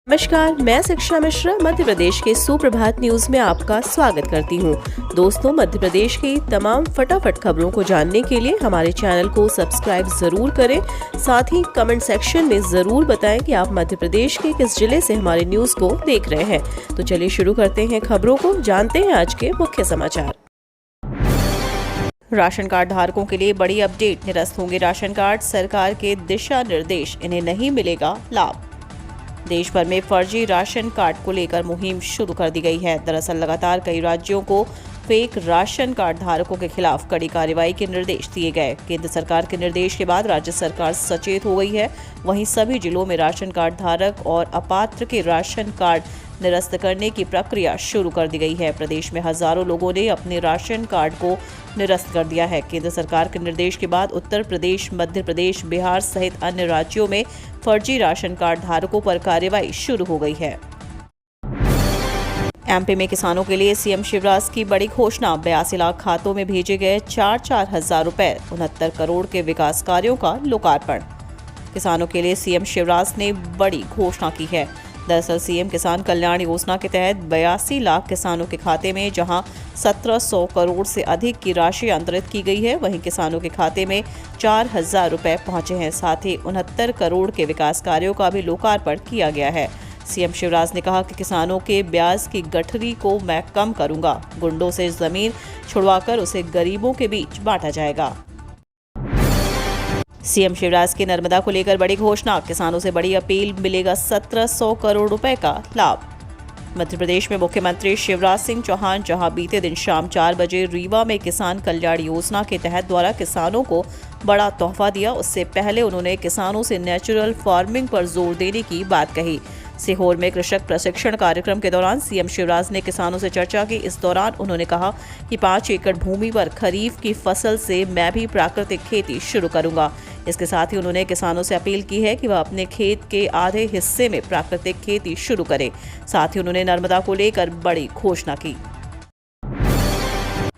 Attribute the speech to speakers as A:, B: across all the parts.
A: नमस्कार, मैं शिक्षा मिश्रा मध्य प्रदेश के सुप्रभात न्यूज में आपका स्वागत करती हूँ। दोस्तों, मध्य प्रदेश की तमाम फटाफट खबरों को जानने के लिए हमारे चैनल को सब्सक्राइब जरूर करें। साथ ही कमेंट सेक्शन में जरूर बताएं कि आप मध्य प्रदेश के किस जिले से हमारे न्यूज को देख रहे हैं। तो चलिए शुरू करते हैं खबरों को, जानते हैं आज के मुख्य समाचार। राशन कार्ड धारकों के लिए बड़ी अपडेट, निरस्त होंगे राशन कार्ड, सरकार के दिशा निर्देश, इन्हें नहीं मिलेगा लाभ। देश भर में फर्जी राशन कार्ड को लेकर मुहिम शुरू कर दी गई है। दरअसल लगातार कई राज्यों को फेक राशन कार्ड धारकों के खिलाफ कड़ी कार्रवाई के निर्देश दिए गए। केंद्र सरकार के निर्देश के बाद राज्य सरकार सचेत हो गई है। वहीं सभी जिलों में राशन कार्ड धारक और अपात्र के राशन कार्ड निरस्त करने की प्रक्रिया शुरू कर दी गई है। प्रदेश में हजारों लोगों ने अपने राशन कार्ड को निरस्त कर दिया है। केंद्र सरकार के निर्देश के बाद उत्तर प्रदेश, मध्य प्रदेश, बिहार सहित अन्य राज्यों में फर्जी राशन कार्ड धारकों पर कार्रवाई शुरू हो गई है। एमपी में किसानों के लिए सीएम शिवराज की बड़ी घोषणा, 82 लाख खातों में भेजे गए 4-4 हजार रुपए, 69 करोड़ के विकास कार्यों का लोकार्पण। किसानों के लिए सीएम शिवराज ने बड़ी घोषणा की है। दरअसल सीएम किसान कल्याण योजना के तहत 82 लाख किसानों के खाते में जहां 1700 करोड़ से अधिक की राशि अंतरित की गई है, वहीं किसानों के खाते में 4000 रुपए पहुंचे हैं। साथ ही 69 करोड़ के विकास कार्यों का भी लोकार्पण किया गया है। सीएम शिवराज ने कहा कि किसानों के ब्याज की गठरी को मैं कम करूंगा, गुंडों से जमीन छुड़वाकर उसे गरीबों के बीच बांटा जाएगा। सीएम शिवराज की नर्मदा को लेकर बड़ी घोषणा, किसानों से बड़ी अपील, मिलेगा 1700 करोड़ रुपए का लाभ। मध्य प्रदेश में मुख्यमंत्री शिवराज सिंह चौहान जहां बीते दिन शाम 4 बजे रीवा में किसान कल्याण योजना के तहत द्वारा किसानों को बड़ा तोहफा दिया, उससे पहले उन्होंने किसानों से नेचुरल फार्मिंग पर जोर देने की बात कही। सीहोर में कृषक प्रशिक्षण कार्यक्रम के दौरान सीएम शिवराज ने किसानों से चर्चा की। इस दौरान उन्होंने कहा कि 5 एकड़ भूमि पर खरीफ की फसल से मैं भी प्राकृतिक खेती शुरू करूंगा। इसके साथ ही उन्होंने किसानों से अपील की है कि वह अपने खेत के आधे हिस्से में प्राकृतिक खेती शुरू करें। साथ ही उन्होंने नर्मदा को लेकर बड़ी घोषणा की।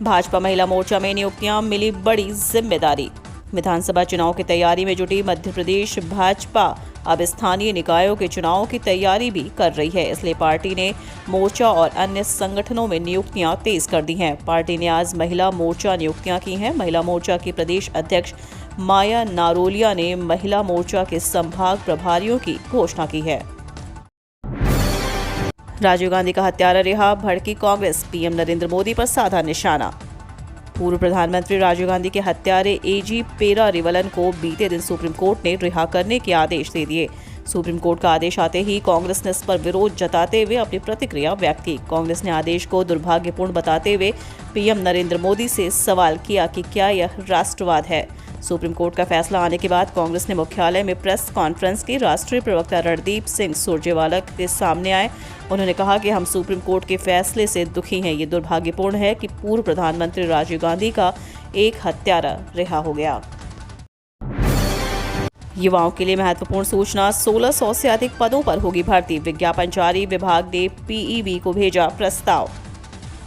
A: भाजपा महिला मोर्चा में नियुक्तियां, मिली बड़ी जिम्मेदारी। विधानसभा चुनाव की तैयारी में जुटी मध्य प्रदेश भाजपा अब स्थानीय निकायों के चुनाव की तैयारी भी कर रही है। इसलिए पार्टी ने मोर्चा और अन्य संगठनों में नियुक्तियां तेज कर दी हैं। पार्टी ने आज महिला मोर्चा नियुक्तियां की हैं। महिला मोर्चा की प्रदेश अध्यक्ष माया नारोलिया ने महिला मोर्चा के संभाग प्रभारियों की घोषणा की है। राजीव गांधी का हत्यारा रिहा, भड़की कांग्रेस, पीएम नरेंद्र मोदी पर साधा निशाना। पूर्व प्रधानमंत्री राजीव गांधी के हत्यारे एजी पेरारिवलन को बीते दिन सुप्रीम कोर्ट ने रिहा करने के आदेश दे दिए। सुप्रीम कोर्ट का आदेश आते ही कांग्रेस ने इस पर विरोध जताते हुए अपनी प्रतिक्रिया व्यक्त की। कांग्रेस ने आदेश को दुर्भाग्यपूर्ण बताते हुए पीएम नरेंद्र मोदी से सवाल किया कि क्या यह राष्ट्रवाद है। सुप्रीम कोर्ट का फैसला आने के बाद कांग्रेस ने मुख्यालय में प्रेस कॉन्फ्रेंस की। राष्ट्रीय प्रवक्ता रणदीप सिंह सुरजेवाला के सामने आए। उन्होंने कहा कि हम सुप्रीम कोर्ट के फैसले से दुखी हैं। ये दुर्भाग्यपूर्ण है कि पूर्व प्रधानमंत्री राजीव गांधी का एक हत्यारा रिहा हो गया। युवाओं के लिए महत्वपूर्ण सूचना, 1600 से अधिक पदों पर होगी भर्ती, विज्ञापन जारी, विभाग ने पीईबी को भेजा प्रस्ताव।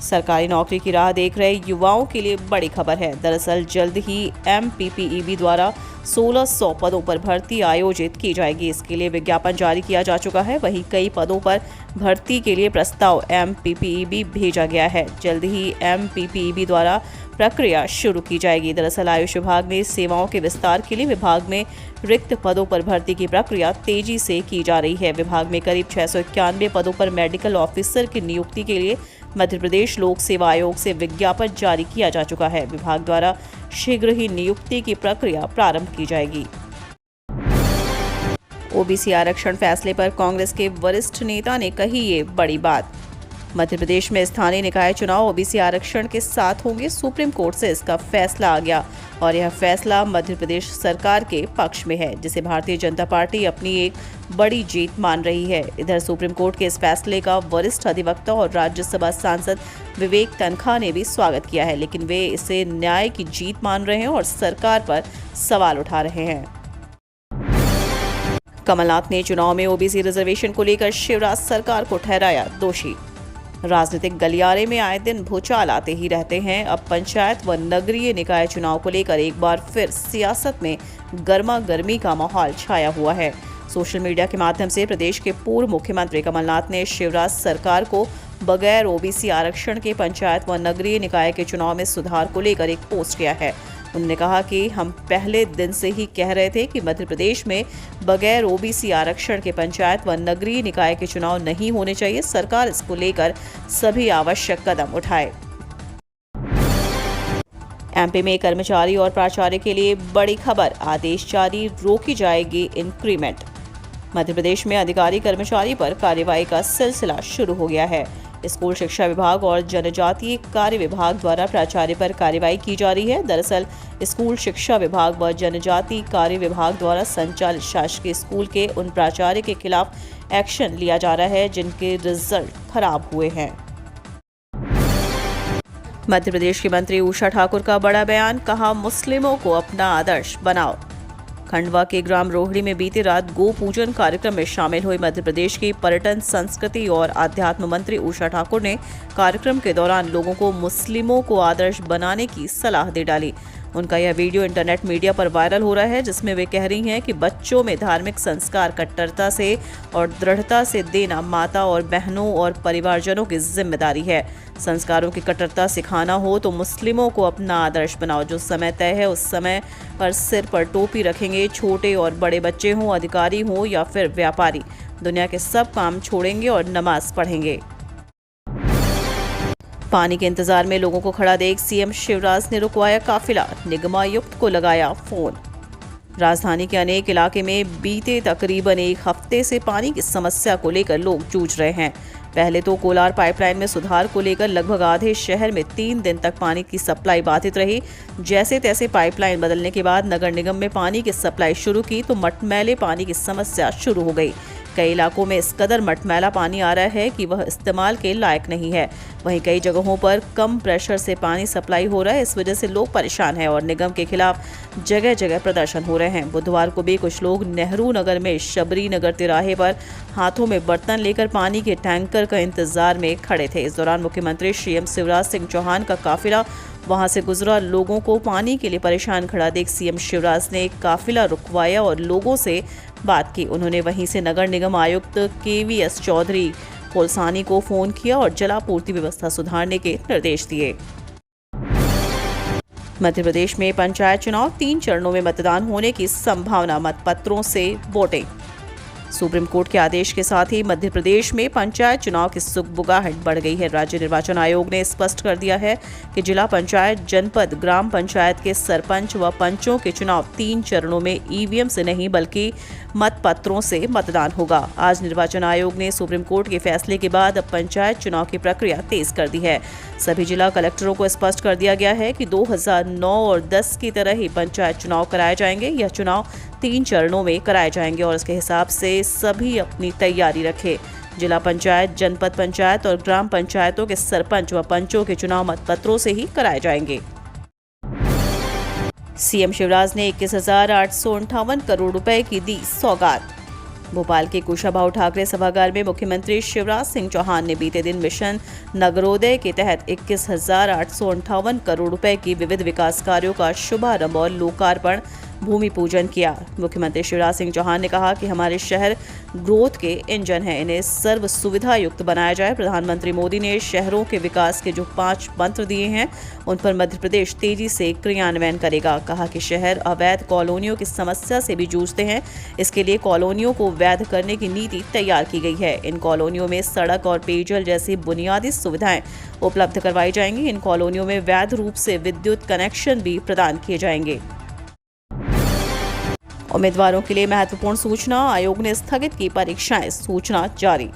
A: सरकारी नौकरी की राह देख रहे युवाओं के लिए बड़ी खबर है। दरअसल जल्द ही एमपीपीईबी द्वारा 1600 पदों पर भर्ती आयोजित की जाएगी। इसके लिए विज्ञापन जारी किया जा चुका है। वहीं कई पदों पर भर्ती के लिए प्रस्ताव एमपीपीईबी भेजा गया है। जल्द ही एमपीपीईबी द्वारा प्रक्रिया शुरू की जाएगी। दरअसल आयुष विभाग में सेवाओं के विस्तार के लिए विभाग में रिक्त पदों पर भर्ती की प्रक्रिया तेजी से की जा रही है। विभाग में करीब 691 पदों पर मेडिकल ऑफिसर की नियुक्ति के लिए मध्य प्रदेश लोक सेवा आयोग से विज्ञापन जारी किया जा चुका है। विभाग द्वारा शीघ्र ही नियुक्ति की प्रक्रिया प्रारंभ की जाएगी। ओबीसी आरक्षण फैसले पर कांग्रेस के वरिष्ठ नेता ने कही ये बड़ी बात। मध्य प्रदेश में स्थानीय निकाय चुनाव ओबीसी आरक्षण के साथ होंगे। सुप्रीम कोर्ट से इसका फैसला आ गया और यह फैसला मध्य प्रदेश सरकार के पक्ष में है, जिसे भारतीय जनता पार्टी अपनी एक बड़ी जीत मान रही है। इधर सुप्रीम कोर्ट के इस फैसले का वरिष्ठ अधिवक्ता और राज्यसभा सांसद विवेक तनखा ने भी स्वागत किया है, लेकिन वे इसे न्याय की जीत मान रहे हैं और सरकार पर सवाल उठा रहे हैं। कमलनाथ ने चुनाव में ओबीसी रिजर्वेशन को लेकर शिवराज सरकार को ठहराया दोषी। राजनीतिक गलियारे में आए दिन भूचाल आते ही रहते हैं। अब पंचायत व नगरीय निकाय चुनाव को लेकर एक बार फिर सियासत में गर्मा गर्मी का माहौल छाया हुआ है। सोशल मीडिया के माध्यम से प्रदेश के पूर्व मुख्यमंत्री कमलनाथ ने शिवराज सरकार को बगैर ओबीसी आरक्षण के पंचायत व नगरीय निकाय के चुनाव में सुधार को लेकर एक पोस्ट किया है। उन्होंने कहा कि हम पहले दिन से ही कह रहे थे कि मध्य प्रदेश में बगैर ओबीसी आरक्षण के पंचायत व नगरीय निकाय के चुनाव नहीं होने चाहिए। सरकार इसको लेकर सभी आवश्यक कदम उठाए। एमपी में कर्मचारी और प्राचार्य के लिए बड़ी खबर, आदेश जारी, रोकी जाएगी इंक्रीमेंट। मध्य प्रदेश में अधिकारी कर्मचारी पर कार्रवाई का सिलसिला शुरू हो गया है। स्कूल शिक्षा विभाग और जनजातीय कार्य विभाग द्वारा प्राचार्य पर कार्रवाई की जा रही है। दरअसल स्कूल शिक्षा विभाग व जनजातीय कार्य विभाग द्वारा संचालित शासकीय स्कूल के उन प्राचार्य के खिलाफ एक्शन लिया जा रहा है जिनके रिजल्ट खराब हुए हैं। मध्य प्रदेश की मंत्री उषा ठाकुर का बड़ा बयान, कहा मुस्लिमों को अपना आदर्श बनाओ। खंडवा के ग्राम रोहिणी में बीती रात गो पूजन कार्यक्रम में शामिल हुई मध्य प्रदेश की पर्यटन, संस्कृति और आध्यात्म मंत्री उषा ठाकुर ने कार्यक्रम के दौरान लोगों को मुस्लिमों को आदर्श बनाने की सलाह दे डाली। उनका यह वीडियो इंटरनेट मीडिया पर वायरल हो रहा है, जिसमें वे कह रही हैं कि बच्चों में धार्मिक संस्कार कट्टरता से और दृढ़ता से देना माता और बहनों और परिवारजनों की जिम्मेदारी है। संस्कारों की कट्टरता सिखाना हो तो मुस्लिमों को अपना आदर्श बनाओ। जो समय तय है उस समय पर सिर पर टोपी रखेंगे, छोटे और बड़े बच्चे हों, अधिकारी हों या फिर व्यापारी, दुनिया के सब काम छोड़ेंगे और नमाज पढ़ेंगे। पानी के इंतजार में लोगों को खड़ा देख सीएम शिवराज ने रुकवाया काफिला, निगमायुक्त को लगाया फोन। राजधानी के अनेक इलाके में बीते तकरीबन एक हफ्ते से पानी की समस्या को लेकर लोग जूझ रहे हैं। पहले तो कोलार पाइपलाइन में सुधार को लेकर लगभग आधे शहर में 3 दिन तक पानी की सप्लाई बाधित रही। जैसे तैसे पाइपलाइन बदलने के बाद नगर निगम में पानी की सप्लाई शुरू की तो मटमैले पानी की समस्या शुरू हो गई। कई इलाकों में इस कदर मटमैला पानी आ रहा है कि वह इस्तेमाल के लायक नहीं है। वहीं कई जगहों पर कम प्रेशर से पानी सप्लाई हो रहा है। इस वजह से लोग परेशान हैं और निगम के खिलाफ जगह जगह प्रदर्शन हो रहे हैं। बुधवार को भी कुछ लोग नेहरू नगर में शबरी नगर तिराहे पर हाथों में बर्तन लेकर पानी के टैंकर का इंतजार में खड़े थे। इस दौरान मुख्यमंत्री सीएम शिवराज सिंह चौहान का काफिला वहां से गुजरा। लोगों को पानी के लिए परेशान खड़ा देख सीएम शिवराज ने एक काफिला रुकवाया और लोगों से बात की। उन्होंने वहीं से नगर निगम आयुक्त केवीएस चौधरी कोलसानी को फोन किया और जलापूर्ति व्यवस्था सुधारने के निर्देश दिए। मध्य प्रदेश में पंचायत चुनाव, 3 चरणों में मतदान होने की संभावना, मतपत्रों से वोटिंग। सुप्रीम कोर्ट के आदेश के साथ ही मध्य प्रदेश में पंचायत चुनाव की सुगबुगाहट बढ़ गई है। राज्य निर्वाचन आयोग ने स्पष्ट कर दिया है कि जिला पंचायत, जनपद, ग्राम पंचायत के सरपंच व पंचों के चुनाव 3 चरणों में ईवीएम से नहीं बल्कि मतपत्रों से मतदान होगा। आज निर्वाचन आयोग ने सुप्रीम कोर्ट के फैसले के बाद अब पंचायत चुनाव की प्रक्रिया तेज कर दी है। सभी जिला कलेक्टरों को स्पष्ट कर दिया गया है कि 2009 और 10 की तरह ही पंचायत चुनाव कराए जाएंगे। यह चुनाव 3 चरणों में कराए जाएंगे और इसके हिसाब से सभी अपनी तैयारी रखें। जिला पंचायत, जनपद पंचायत और ग्राम पंचायतों के सरपंच व पंचों के चुनाव मतपत्रों से ही कराए जाएंगे। सीएम शिवराज ने 21,858 करोड़ रुपए की दी सौगात। भोपाल के कुशाभाऊ ठाकरे सभागार में मुख्यमंत्री शिवराज सिंह चौहान ने बीते दिन मिशन नगरोदय के तहत 21,858 करोड़ रुपए की विविध विकास कार्यों का शुभारंभ और लोकार्पण, भूमि पूजन किया। मुख्यमंत्री शिवराज सिंह चौहान ने कहा कि हमारे शहर ग्रोथ के इंजन हैं, इन्हें सर्व सुविधा युक्त बनाया जाए। प्रधानमंत्री मोदी ने शहरों के विकास के जो 5 मंत्र दिए हैं उन पर मध्य प्रदेश तेजी से क्रियान्वयन करेगा। कहा कि शहर अवैध कॉलोनियों की समस्या से भी जूझते हैं, इसके लिए कॉलोनियों को वैध करने की नीति तैयार की गई है। इन कॉलोनियों में सड़क और पेयजल जैसी बुनियादी सुविधाएं उपलब्ध करवाई जाएंगी। इन कॉलोनियों में वैध रूप से विद्युत कनेक्शन भी प्रदान किए जाएंगे। उम्मीदवारों के लिए महत्वपूर्ण सूचना, आयोग ने स्थगित की परीक्षाएं, सूचना जारी।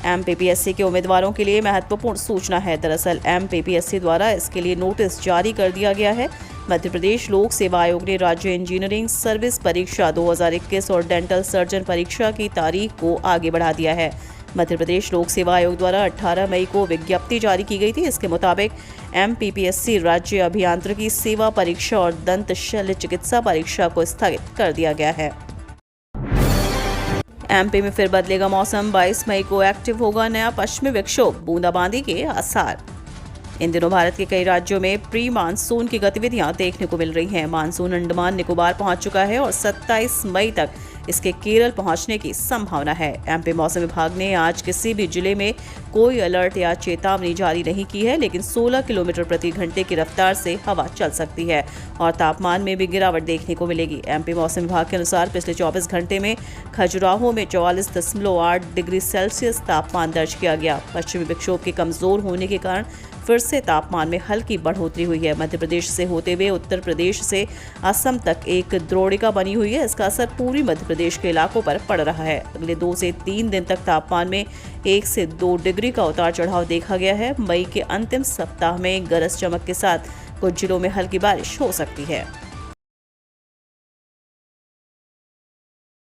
A: एमपीपीएससी के उम्मीदवारों के लिए महत्वपूर्ण सूचना है। दरअसल एमपीपीएससी द्वारा इसके लिए नोटिस जारी कर दिया गया है। मध्य प्रदेश लोक सेवा आयोग ने राज्य इंजीनियरिंग सर्विस परीक्षा 2021 और डेंटल सर्जन परीक्षा की तारीख को आगे बढ़ा दिया है। मध्य प्रदेश लोक सेवा आयोग द्वारा 18 मई को विज्ञप्ति जारी की गई थी। इसके मुताबिक एमपीपीएससी राज्य अभियांत्रिकी सेवा परीक्षा और दंत शल्य चिकित्सा परीक्षा को स्थगित कर दिया गया है। एमपी में फिर बदलेगा मौसम, 22 मई को एक्टिव होगा नया पश्चिमी विक्षोभ, बूंदाबांदी के आसार। इन दिनों भारत के कई राज्यों में प्री मानसून की गतिविधियां देखने को मिल रही हैं। मानसून अंडमान निकोबार पहुंच चुका है और 27 मई तक इसके केरल पहुंचने की संभावना है। एमपी मौसम विभाग ने आज किसी भी जिले में कोई अलर्ट या चेतावनी जारी नहीं की है, लेकिन 16 किलोमीटर प्रति घंटे की रफ्तार से हवा चल सकती है और तापमान में भी गिरावट देखने को मिलेगी। एमपी मौसम विभाग के अनुसार पिछले 24 घंटे में खजुराहो में 44.8 डिग्री सेल्सियस तापमान दर्ज किया गया। पश्चिमी विक्षोभ के कमजोर होने के कारण फिर से तापमान में हल्की बढ़ोतरी हुई है। मध्य प्रदेश से होते हुए उत्तर प्रदेश से असम तक एक द्रोणिका बनी हुई है। इसका असर पूरी मध्य प्रदेश के इलाकों पर पड़ रहा है। अगले 2 से 3 दिन तक तापमान में 1 से 2 डिग्री का उतार चढ़ाव देखा गया है। मई के अंतिम सप्ताह में गरज चमक के साथ कुछ जिलों में हल्की बारिश हो सकती है।